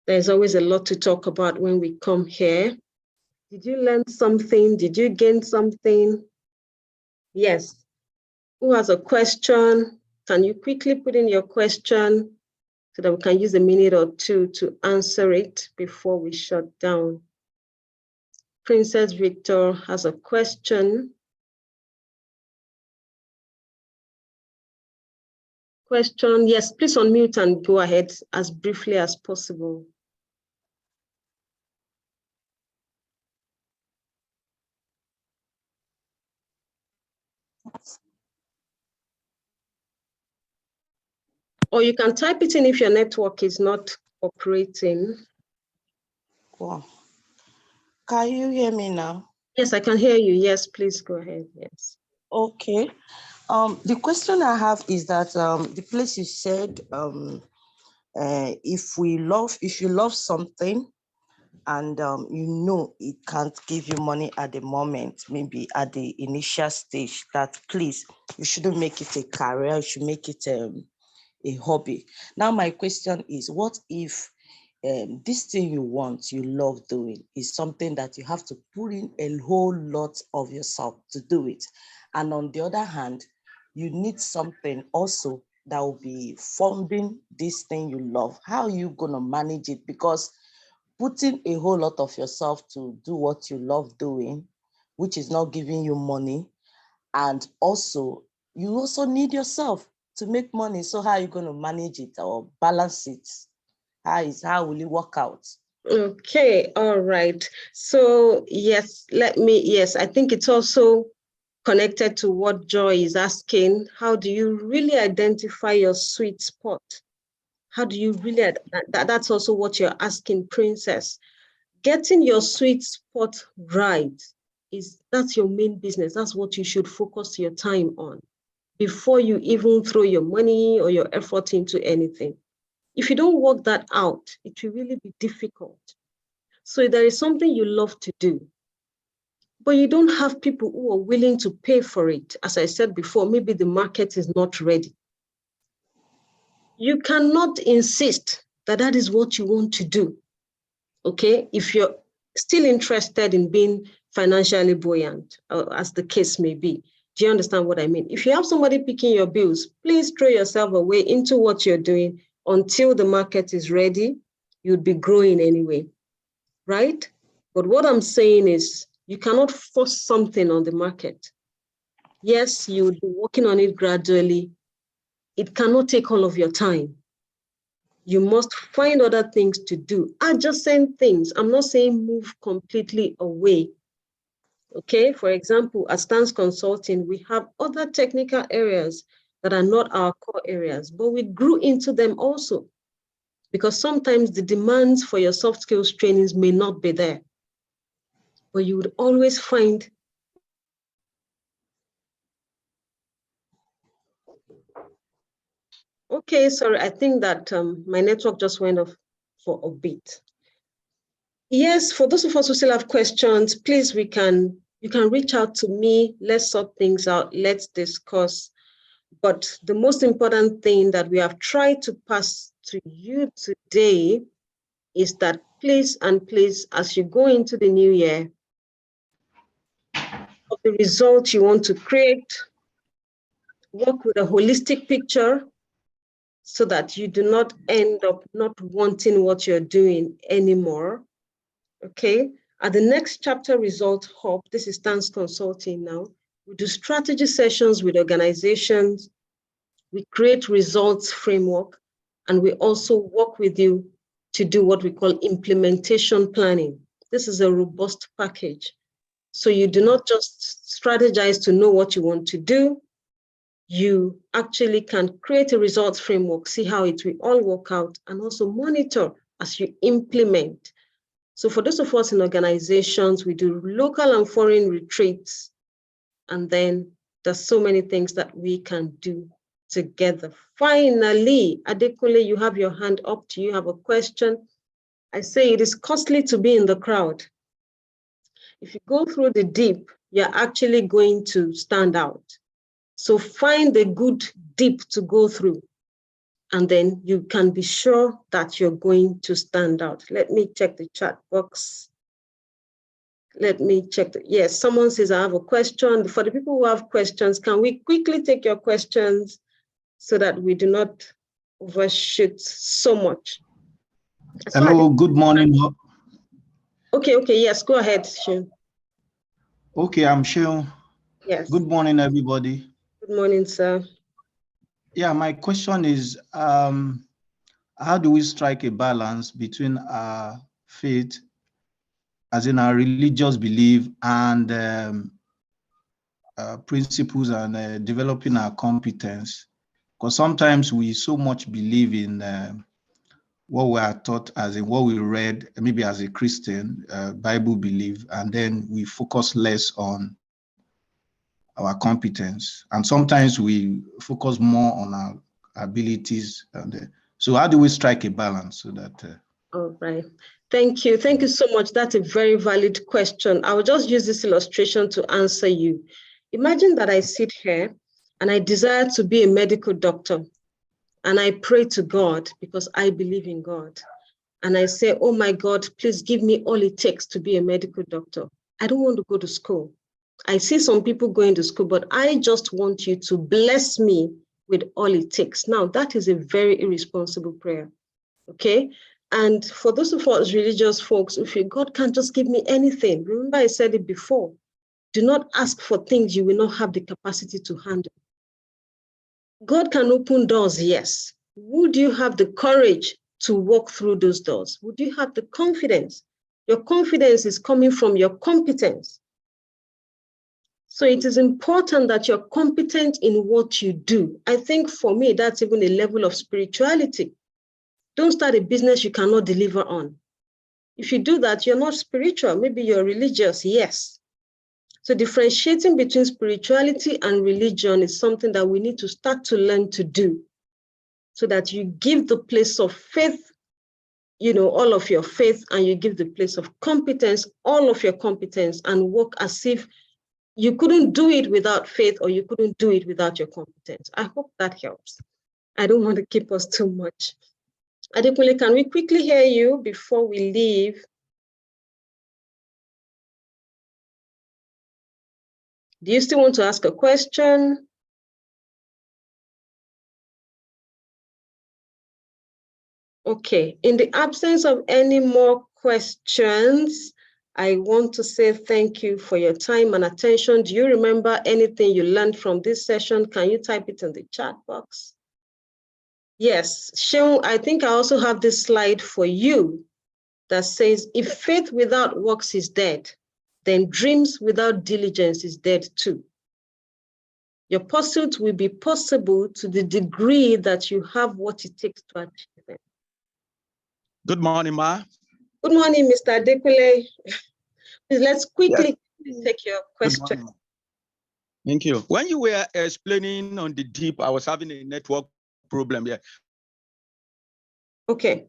There's always a lot to talk about when we come here. Did you learn something? Did you gain something? Yes. Who has a question? Can you quickly put in your question so that we can use a minute or two to answer it before we shut down? Princess Victor has a question. Question, yes, please unmute and go ahead as briefly as possible. Or you can type it in if your network is not operating. Wow. Can you hear me now? Yes, I can hear you. Yes, please go ahead. Yes. Okay. The question I have is that the place you said, if you love something and you know it can't give you money at the moment, maybe at the initial stage, that please, you shouldn't make it a career, you should make it a hobby. Now my question is, what if this thing you want, you love doing, is something that you have to put in a whole lot of yourself to do it. And on the other hand, you need something also that will be funding this thing you love. How are you going to manage it? Because putting a whole lot of yourself to do what you love doing, which is not giving you money, and also you also need yourself to make money. So how are you going to manage it or balance it? How will it work out? Okay, all right. So yes, I think it's also connected to what Joy is asking. How do you really identify your sweet spot? How do you really, that's also what you're asking, Princess. Getting your sweet spot right that's your main business. That's what you should focus your time on before you even throw your money or your effort into anything. If you don't work that out, it will really be difficult. So there is something you love to do, but you don't have people who are willing to pay for it. As I said before, maybe the market is not ready. You cannot insist that that is what you want to do, okay? If you're still interested in being financially buoyant, as the case may be. Do you understand what I mean? If you have somebody picking your bills, please throw yourself away into what you're doing until the market is ready. You'd be growing anyway, right? But what I'm saying is you cannot force something on the market. Yes, you would be working on it gradually. It cannot take all of your time. You must find other things to do, adjacent things. I'm not saying move completely away. Okay, for example, at Stance Consulting, we have other technical areas that are not our core areas, but we grew into them also because sometimes the demands for your soft skills trainings may not be there, but you would always find. Okay, sorry, I think that my network just went off for a bit. Yes, for those of us who still have questions, please, you can reach out to me. Let's sort things out. Let's discuss. But the most important thing that we have tried to pass to you today is that please, as you go into the new year, of the result you want to create, work with a holistic picture so that you do not end up not wanting what you're doing anymore. Okay, at the next chapter result hub, this is Stance Consulting now, we do strategy sessions with organizations, we create results framework, and we also work with you to do what we call implementation planning. This is a robust package. So you do not just strategize to know what you want to do, you actually can create a results framework, see how it will all work out, and also monitor as you implement. So for those of us in organizations, we do local and foreign retreats. And then there's so many things that we can do together. Finally, Adekunle, you have your hand up. Do you have a question? I say it is costly to be in the crowd. If you go through the deep, you're actually going to stand out. So find a good deep to go through. And then you can be sure that you're going to stand out. Let me check the chat box. Let me check. Yes, someone says, I have a question. For the people who have questions, can we quickly take your questions so that we do not overshoot so much? Hello, good morning. Okay, yes, go ahead, Shun. Okay, I'm Shun. Yes. Good morning, everybody. Good morning, sir. Yeah, my question is, how do we strike a balance between our faith, as in our religious belief, and principles and developing our competence? Because sometimes we so much believe in what we are taught, as in what we read, maybe as a Christian, Bible belief, and then we focus less on our competence. And sometimes we focus more on our abilities. And so how do we strike a balance so that... All right. Thank you. Thank you so much. That's a very valid question. I will just use this illustration to answer you. Imagine that I sit here and I desire to be a medical doctor and I pray to God because I believe in God. and I say, oh my God, please give me all it takes to be a medical doctor. I don't want to go to school. I see some people going to school, but I just want you to bless me with all it takes. Now, that is a very irresponsible prayer, okay? And for those of us religious folks, if God can't just give me anything, remember I said it before, do not ask for things you will not have the capacity to handle. God can open doors, yes. Would you have the courage to walk through those doors? Would you have the confidence? Your confidence is coming from your competence. So it is important that you're competent in what you do. I think for me, that's even a level of spirituality. Don't start a business you cannot deliver on. If you do that, you're not spiritual. Maybe you're religious, yes. So differentiating between spirituality and religion is something that we need to start to learn to do, so that you give the place of faith, all of your faith, and you give the place of competence, all of your competence, and work as if you couldn't do it without faith, or you couldn't do it without your competence. I hope that helps. I don't want to keep us too much. Adekunle, can we quickly hear you before we leave? Do you still want to ask a question? Okay, in the absence of any more questions, I want to say thank you for your time and attention. Do you remember anything you learned from this session? Can you type it in the chat box? Yes, Sean, I think I also have this slide for you that says, if faith without works is dead, then dreams without diligence is dead too. Your pursuit will be possible to the degree that you have what it takes to achieve them. Good morning, Ma. Good morning, Mr. Adekunle. Please, let's quickly take your question. Thank you. When you were explaining on the deep, I was having a network problem here. Okay.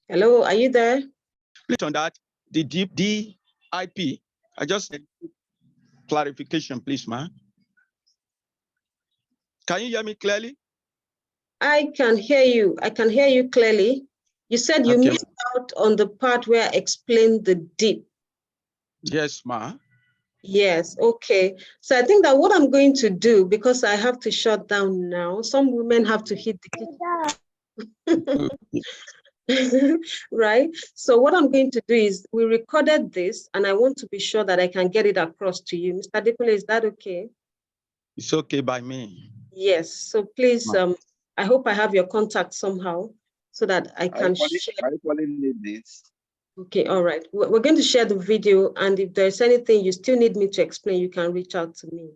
Hello, are you there? Click on that, the deep DIP. I just need clarification, please, Ma. Can you hear me clearly? I can hear you. I can hear you clearly. You said you Okay. missed out on the part where I explained the deep. Yes, Ma. Yes, okay. So I think that what I'm going to do, because I have to shut down now, some women have to hit the kitchen. Right? So what I'm going to do is, we recorded this and I want to be sure that I can get it across to you. Mr. Adekunle, is that okay? It's okay by me. Yes. So please, I hope I have your contact somehow so that I can share. I probably need this. Okay, all right. We're going to share the video, and if there's anything you still need me to explain, you can reach out to me.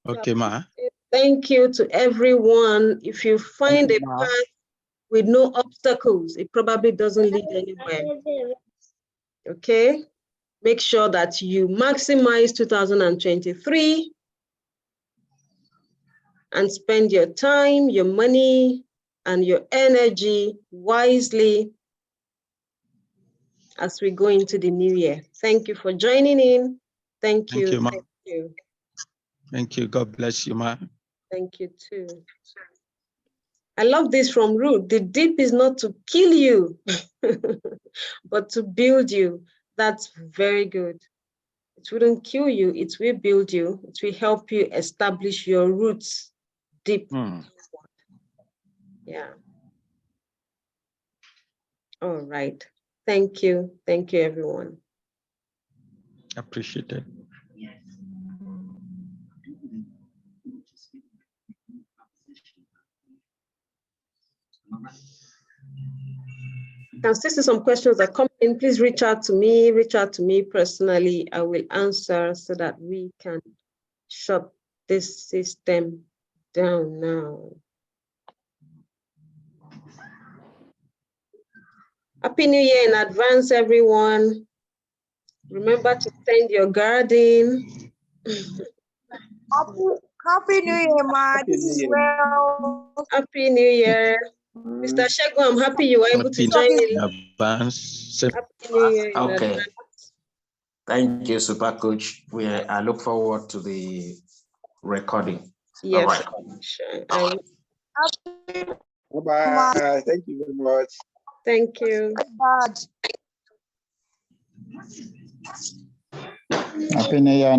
Okay, Ma. Thank you to everyone. If you find a path with no obstacles, it probably doesn't lead anywhere. Okay? Make sure that you maximize 2023 and spend your time, your money, and your energy wisely as we go into the new year. Thank you for joining in. Thank you. Thank you, Ma. Thank you. Thank you. God bless you, Ma. Thank you too. I love this from Ruth. The deep is not to kill you, but to build you. That's very good. It wouldn't kill you. It will build you. It will help you establish your roots deep. Yeah. All right. Thank you. Thank you, everyone. Appreciate it. Can still see some questions that come in. Please reach out to me personally. I will answer so that we can shut this system down now. Happy New Year in advance, everyone. Remember to tend your garden. Happy New Year, Ma. This is well. Happy New Year. Mr. Shego, I'm happy you were able to join in. Happy New Year in advance. Thank you, Super Coach. I look forward to the recording. Yes. All right. Sure. Bye-bye. Thank you very much. Thank you. Bad. Happy New Year.